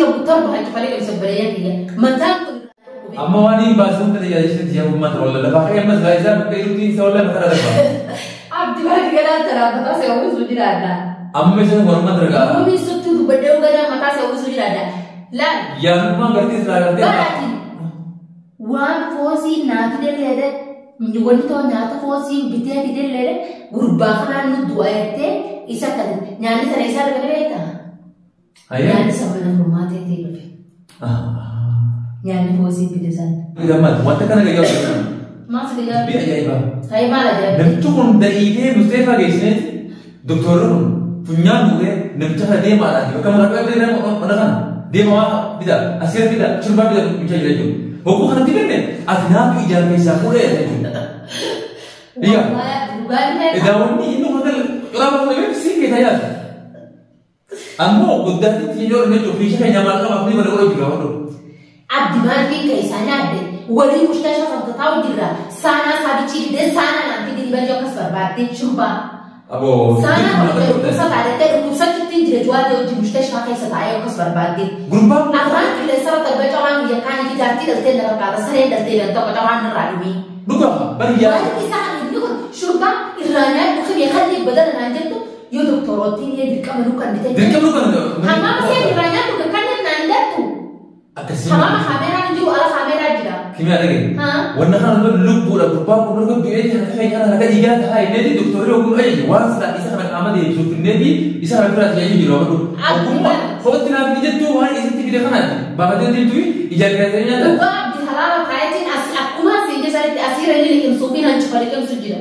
لو بتربح أنت خليك مسبريات هي ما تاكل أما واني باسون تري جالس تجيب ما تقول لا باقي أما زايزة بيروتين سوالة ما ترى عبد الله كذا ترى بتاع سووا سوجي رادا أما مثلا ورم ما ترى هو بيسوت تو بدو كذا ما تاع سووا سوجي رادا لا يا ما قرتي سلا قرتي وان فوزي ناكدل هذا نقول تو ناتا فوزي بيتي كدل هذا غرباخنا ندوائته إيسا كذا يعني ترى إيسا كذا بيتا يعني سبنا فرماتي تيجي يعني فوزي بيتزان إذا ما تكنا كذا ما سكجا بيجايبا هاي ما لجا نمتون دقيقة مستيفا جيسنت دكتورون فنيان بوله نمتها ديما على كم رأي بدنا mana kan ديما بيدا أسير بيدا شو بيدا مشاهير itu هو كان تيجي أثناء إجازة كيسا كله iya إذا وني إنه هذا orang orang sih kita ya أمو قدرت تيجور نجوا في شيء نعمل كم أبني بدو كله juga waduh عبد ما في كيسانة عبد ولي مستشفى فانتطاو جرا سانا سابيتشي ده سانا نانتي دي بيجو كسر بعدين شوفا أبو سانا كوسا بعدين كوسا كتير جرا جواد يوجي مستشفى كيسة تعيو كسر بعدين غربا أخوان كل سنة تبى جوان يكان يجي جاتي دلتين لك بعد سنة دلتين لك تبى جوان نرالمي دوكا بريا كيسان يقول شوفا إيرانيا ممكن يخلي بدل نانجتو يو دكتوراتين يدرك أمرو كان درك أمرو كان هما مسير إيرانيا ممكن كان نانجتو هما خامرة نجوا على خامرة جدا كم يعني وانا كان نقول ولا غربا ونقول بيجي أنا هذا إيجاد هاي نادي دكتور يقول أي واس لا إذا كان عمل يشوف النادي إذا كان فرات يجي يجرو هو تنا في جد تو هاي إذا تيجي دخلنا بعدين تيجي إيجاد كذا وقع بحلال قاعدين أكما سيجي صارت أسير اللي لكم صوفين هنشوفها لكم سجلا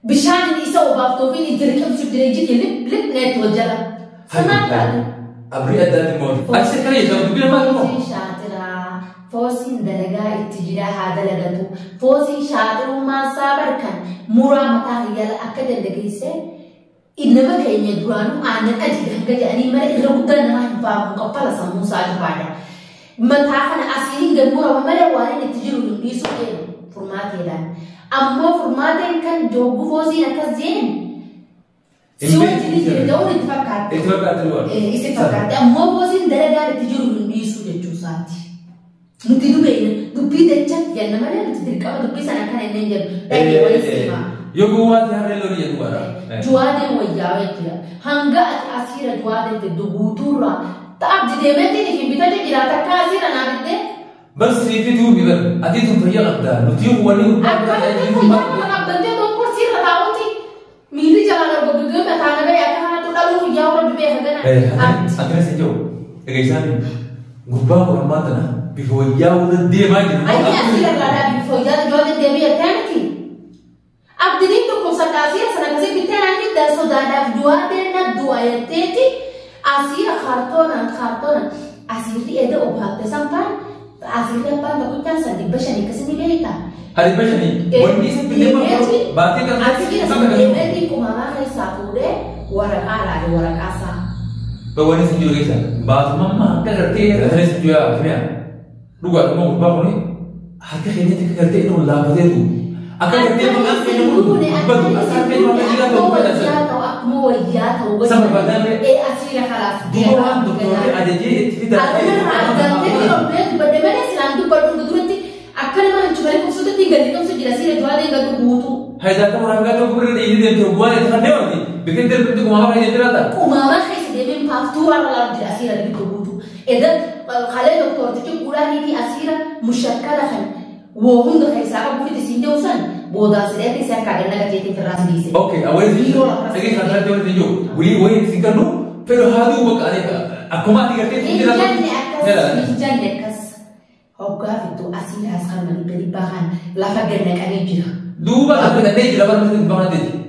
بشان إيسا وبافتوفين يجي لكم سجلا يجي لب نت وجلا سمعت أبري أداة الموت أكثر كذا يجوا بينا ما نمو فوزين دلقا اتجاه هذا لقطو فوزين شاطر وما صابر كان مرا متى هي أكد الدقيسة إنما كان يدوانو أنا أجد هنك جاني مرة إذا بدنا ما ينفع مقبل سموسا جبانا متى كان أسيرين جمورا ومرة وارين اتجاه لنبيسو كده فرمات يلان أما فرمات كان جوجو فوزين أكزين سوى جديد دور اتفقت اتفقت أما فوزين دلقا اتجاه لنبيسو جوساتي ممكن دبي دجت يعني ما له تدرك أو دبي سنة كان ينجب لكن ويسمع يقوى تهرب لوري يقوى جواد وياوي كذا هنگا أسير جواد تدبوتورا تأبد دمتي في بيتا جيراتك كأسير أنا بدي بس في تو بيبر أتيتم فيا غدا نتيجه هو اللي أنا بدي أدور كرسي رتاوتي ميلي جانا بقول مثلا بيا كنا تقولوا يا ورد بيا هذا أنا سجوا إيجاسان غربا ورماتنا بفوجا ودي ما يجي أي أسير لا بفوجا جواد الدبي الثاني أبدين تكون سكاسير سنة كذي بتنا كده سودانا جواد الدواء التاني أسير خارطونا أسير دي إذا أبغى تسامبان أسير ده بان تقول كان صدق بشني كسني بيتا هذه بشني وني سبتي ما باتي كان أسير دي كمان خي سافوده ورق على ورق أسا بواني سجوا كيسا بعض ماما كذا هذا سجوا فيها lugar mau berapa ni? Harga ini tiga kereta itu lah betul tu. Akan kereta mana sih yang betul? Asal kereta mana kita tahu pada saya. Mau ya tahu. Sama badan ni. Asli kalas. Dua orang doktor ada je kita. Ada kereta komplit. Bagaimana selang tu perlu betul nanti. Akan mana cuma lekuk sudah tinggal di kamu sudah sih jual dengan tu butu. Hai dah kamu orang kata kurang ini dia tu buat itu kan dia ni. Bikin dia bentuk kumama ini dia tak. Kumama kasi dia memang faktura kalau dia sih ada di butu. إذا خلاه دكتور تجيب قراني دي أسيرة مشكلة خن وهم ده خيسارة بفيد سنده وسن بودا سريع تسير كأننا كجيتين في الراس ديسه. أوكي أول شيء أجي خلنا تقول تجيو وين سكانو فلو هذا هو كأني أكما تيجي تيجي جاني أكس هوكا في تو أسيرة أسخر من بدي باهن لا فكرنا كأني جرا. دوبا أبدا نيجي لبر مثل باهن تيجي.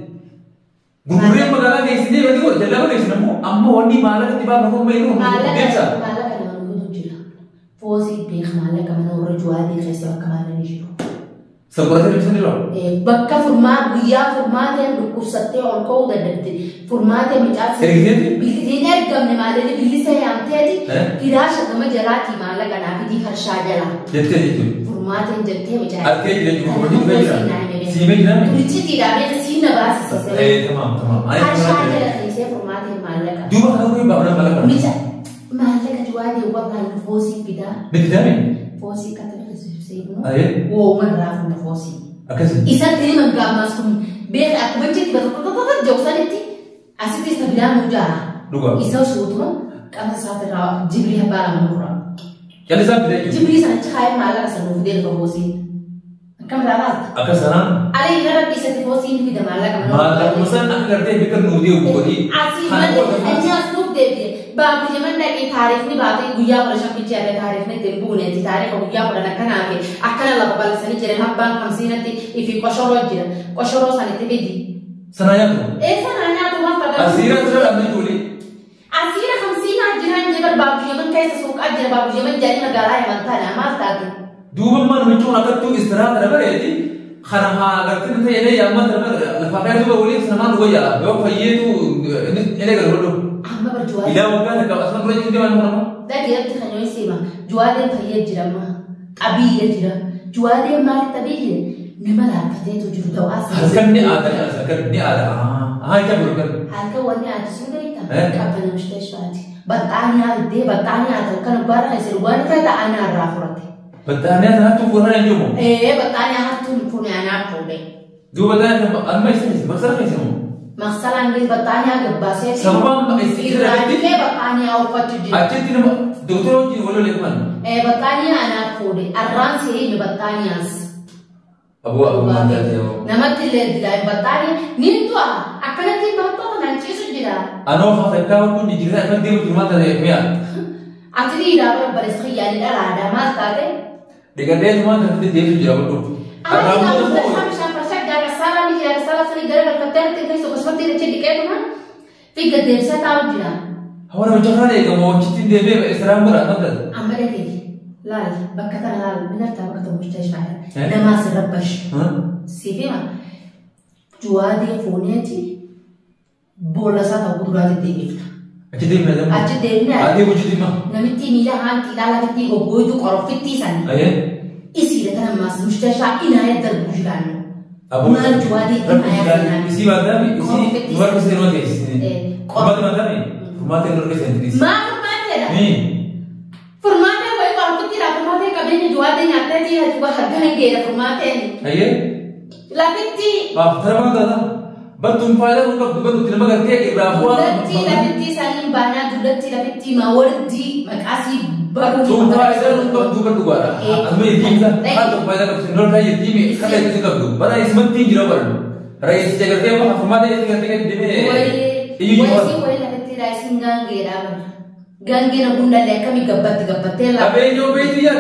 Gurem magala guys ini berarti kok jalan guys nemu, amma wani malah tiba nemu mainu, biasa. Malah kan orang itu juga, fosil pih malah kan orang jual di restoran kemana ni juga. Seperti itu sendiri. Bakka format yang lukus sate orang kau dah dapet, format yang macam. Bili ni ergam ni malah ni bili saya yang tiada, kirasha kama jalati malah kan aku di harsha jala. Jatuh itu. Format yang jatuh macam. Artinya jadi cuma di mana? Sini mana? Tulis tidak ada sini bahasa. Tamam. Harsha jala ni saya format yang malah kan. Dua kali bawa malah kan. Bisa. مالك جوادي والله الفوسي بدا بتدامي فوسي كتب سيبنو أيه ومن راح من فوسي أكسر إذا تري من قام مسكون بيخ أكبرتي بس جوسانتي أسيتي سبلا مجارا لغة إذا شوتنا كما ساتر جبري هبارا منورا يعني سبب جبري سانتي خايف مالك سنوف دير فوسي كم رابط أكسران علي نرى إذا تفوسي في دمالك مالك مثلا أكلته بكر نودي وبودي أسير من أنت أسلوب دبي बाबू जमन लगे तारीख ने बातें गुया वर्षा पिछे आले तारीख ने तेलुगु ने ती तारीख को गुया पढ़ना करना आके अक्कल अल्लाह बाबा सनी चले हम बांग हम सीना ती इफी कोशोरो सनी ते बेदी सनाया तो ऐसा नाना तो मत पता असीरा तो अपने टोली असीरा हम सीना जिरान जेबर बाबू जमन कैसे सोक अजर बाबू जमन जारी मगाला है मनता ना मार ताके دوبا ما نمشون أكتر تو استراحة ترى يدي خنا أكتر أنت إلى يوم ترى الفقير دوبا ولي سنمان ويا يوم فيدو إلى كذا أما برجوات إذا وكان هذا أصلاً بريء كذي ما نفهمه. ده كده تخيلوا سيما جواد الفيد جرما أبي يجرا جواد ما تبيه نملا كده تجرو دواس. هذكرني هذا هاي كبر كبر. هذا وني عاد سودايتا. كابنا مستشفى بتاني هذا كان برا يصير وانا كده أنا رافورتي. بتاني هذا تفورنا اليوم. بتاني هذا تفورنا أنا فوري. دو بتاني أنا يسمى مثلا يسمى. مثلا عندي بتاني هذا بس. سبب إسرائيل بتاني أو فتوجي. أجل تنا دكتور جي ولا لكمان. بتاني أنا فوري. الران سيري بتاني أس. أبو ما تأتيه. نمط اللي دلائي بتاني نينتوا أكنت بحطه نانشي سجلا. أنا وفاء كاو كون نجرا أكن ديو في ما تأتيه ميا. أكيد إذا برسخي يعني لا ada mas tadi. Dekat dia cuma nanti dia sudah betul. Ada yang bersama siapa saja jaga salah ni jaga salah sini gara gara kata kita itu seperti itu cedek itu kan. Tiga dia saya tahu dia. Awak nak cakap ni kamu citin dia be Islam berat tak? Ambil lagi. Lal, berkata lal benar tak berkata mustahil. Nama serabas. Siapa mah? Jual dia phone ni. Bola satu bukan dia. Jadi macam. Jadi ni. Ada wujud di mana? Namiti mila han kita lagi tiga boy tu korok fiti sana. Ayah. Isi dah tanam mas mustahil inayat terbujukan. Abu. Mal jual dia inayat. Isi mana? Isi luar biasa luar biasa. Format mana ni? Format luar biasa ni. Mak format ada. Ni. Format ada boy korok fiti lah format ada kabin jual dia nyata dia juga harga yang dia format ni. Ayah. Lapiti. Terima kasih. Betul pada untuk betul tidak mengerti ibrahim. Lapiti saling banyak dulati lapiti mawardi makasih baru. Tuh pada untuk dua. Kami kita atau pada kesenor saya ini kata itu juga. Pada ismet tinggi level. Rais jaga dia apa format dia jaga dia di ini. Woi lapiti rising gangera. Gangera bunda lek kami gabat lah. Tapi yang itu ya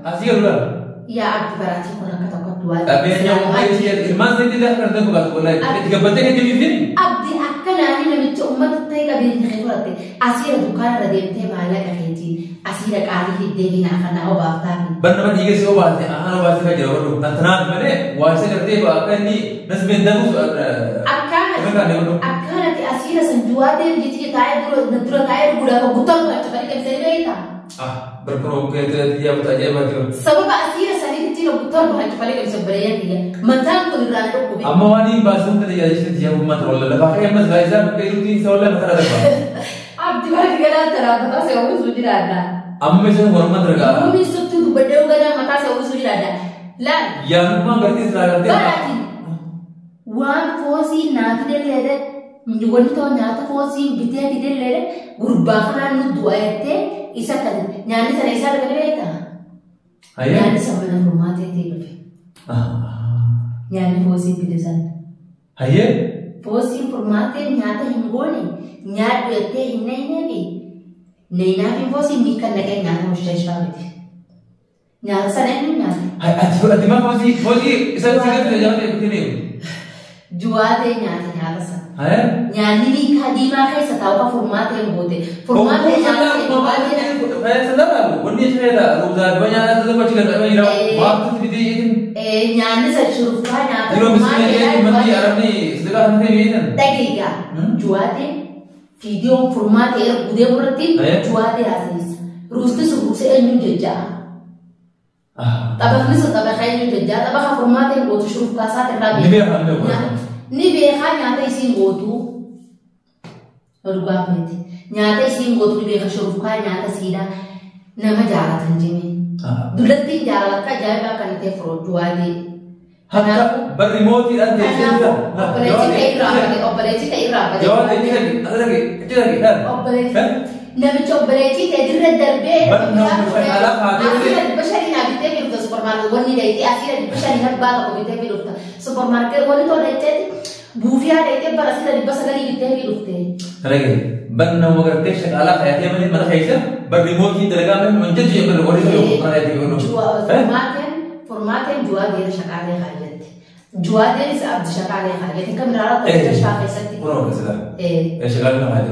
asyik luar. Ya aku berarti orang kata kedua. Tapi yang itu ya iman saya tidak kerana tu kalau boleh. Tiga batin itu mungkin. Abdi akan ani nama umat tay kabin khidmati. Asir dukan radem te mahala kahiti. Asir kali hidde na akan au bafta. Benar tiga sih obat. Ahan obat saya jawab dulu. Tantangan mana? Wajib kerja bahkan ni nasib dah tu. Akan nanti asir senjual dia jadi tayar dulu tayar budak butal macam tadi kan saya itu. Berkerumun ke dia betul aja macam. Sebab asir sani itu butal macam paling bisa beraya dia. Macam tu diran tu. Amma wani basum tu dia jadi dia umat rolla. Lepas mas gaisa kerutin soalnya macam ada apa? Abdi balik kena terang mata saya urus sudah ada. Amma macam hormat terga. Amma itu tu berdua kena mata saya urus sudah ada. Lan. Yang memang berarti selalu dia. Berarti. Wan fosi nak dia lede. Menjual tu nyata fosi bitia dia lede. Gurbakanan nu dua ete. Isa kan, nyari sana isa ada berita. Nyari sama dengan rumah tete berapa? Nyari fosi pidesan. Ayah? Fosi rumah tete nyata hinggoni, nyari berita hinai ni. Nina fosi mikan lagi nyata mustahil berita. Nyata sana ni nyata. Adi mana fosi saya tu jangan begini. Jual deh nyata sana. Nyani ni khadima hai sataw ka format yang bote format yang saya sedar bonni saya dah rozar banyak tu macam mana ira waktu itu dia nyani sa syurfa nyata format yang mandi Arab ni sedekah nanti ni dagiga juade video format yang bude berarti juade asis rusti subuh saya nyujaja tabak ni tabak hai nyujaja tabak format yang bote syurfa sa terabi ni biar nyata isi ngotu, baru gak berarti. nyaata isiin gootu beeka shurufkaa nyaata siidaa nama jaalatan jime dullatti jaalaka ajaa'ibaa kan ta'e firootu waadee Hakka barrimootii dhaan teessee obboleettii ta'e irraa jawaab itti dhaqee namicha obboleettii ta'e dirra darbee bashanii naa bitee fi dhufta supermarket wanni dayitee asii bashanii harbaa tokko bitee fi dhufta supermarket wanni too dayiteeti buufiyaa dayitee bara asii 900 bitee fi dhufte. Rage ban nama gartee shaqaalaa fayyatee malee mana keessa barrimootii dalagaa malee manjatu jedhamee warri ta'e yoo kana yaadee yoo Formaten jual dia shakale khayat. Jual dia is abd shakale khayat. Kam rara tak shakale sakti. Orang kesana. Shakale khayat.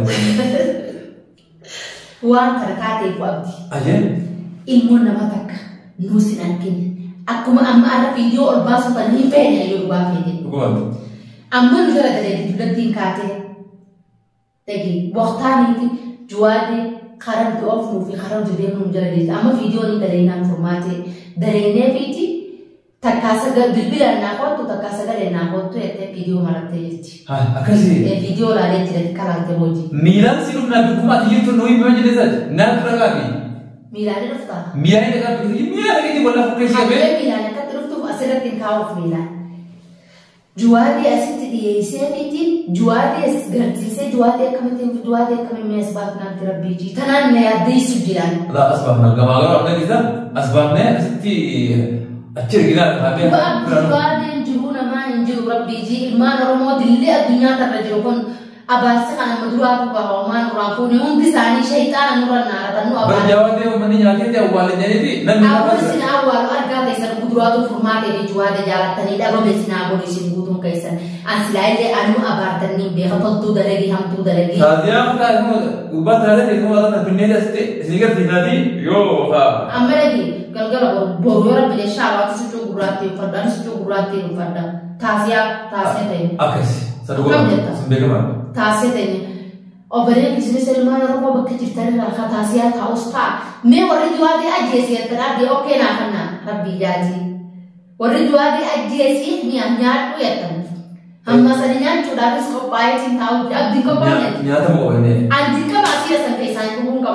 Wan terkait ibu abdi. Aja. Ilmu nama tak nusin akin. Aku amma ada video or basu tani penya yoruba video. Bukan. Amma nujara dari bulan kate. Tegi waktu ini jual dia karam tu off movie karam tu dia nujara dari. Amma video ni dari nan formate. Darene biti takkasaga bilbilan naaqottu takkasaga naaqottu ette video maratte jetti akasi video la letti kalante hoji milan siru na dukuma tiytu no ibe jede saj na tragabi milan rafta milan daga milan ke wala kesi be milan ka truftu asiratin kaaf milan juwadi asiti diyese biti juwadi asgartise juwadi kamate mesbat na rabbi tanan ne yaddi sujiran la asbahna gamagar apne kisa asbabne asiti अच्छे गिरा खाते हैं जुवादे जुबूना मा इंजु रब्बी जी इल्मान और मौत दिल्ली दुनिया तक रजोकन अबास का मधुरा को कहमान रापो ने उन दिसानी शैतान अनुरा नारा तनु अब जवादे मने जाते थे वाले ने थी नन अब सिना वाल अर्गा कैसा मधुरा तो फरमाते भी जुवादे जाला तनी डबो में सिना बोली सिन गुतुम कैसा असलाई ले अनु अबारतनी बेहत तू दरेगी हम तू दरेगी सादिया का उबा तारे देखो वाला पिन्ने जैसे सिगर दिखाती यो हा अमरेगी galgala borora bile shawa tu sucu gurati pada sucu gurati pada tasia tay akas sadu gua sembega mana tasia tay obere kisne selman roba bakki jirtani rakha tasia ta usta me wari juwadi ajesi yatra de okay na kana rabbi jaji wari juwadi ajesi mi anyat tu yatan amma sarinya chudaris ko pai cintau abdi ko pa nyata mo ne anjika masih sampai sai ku ka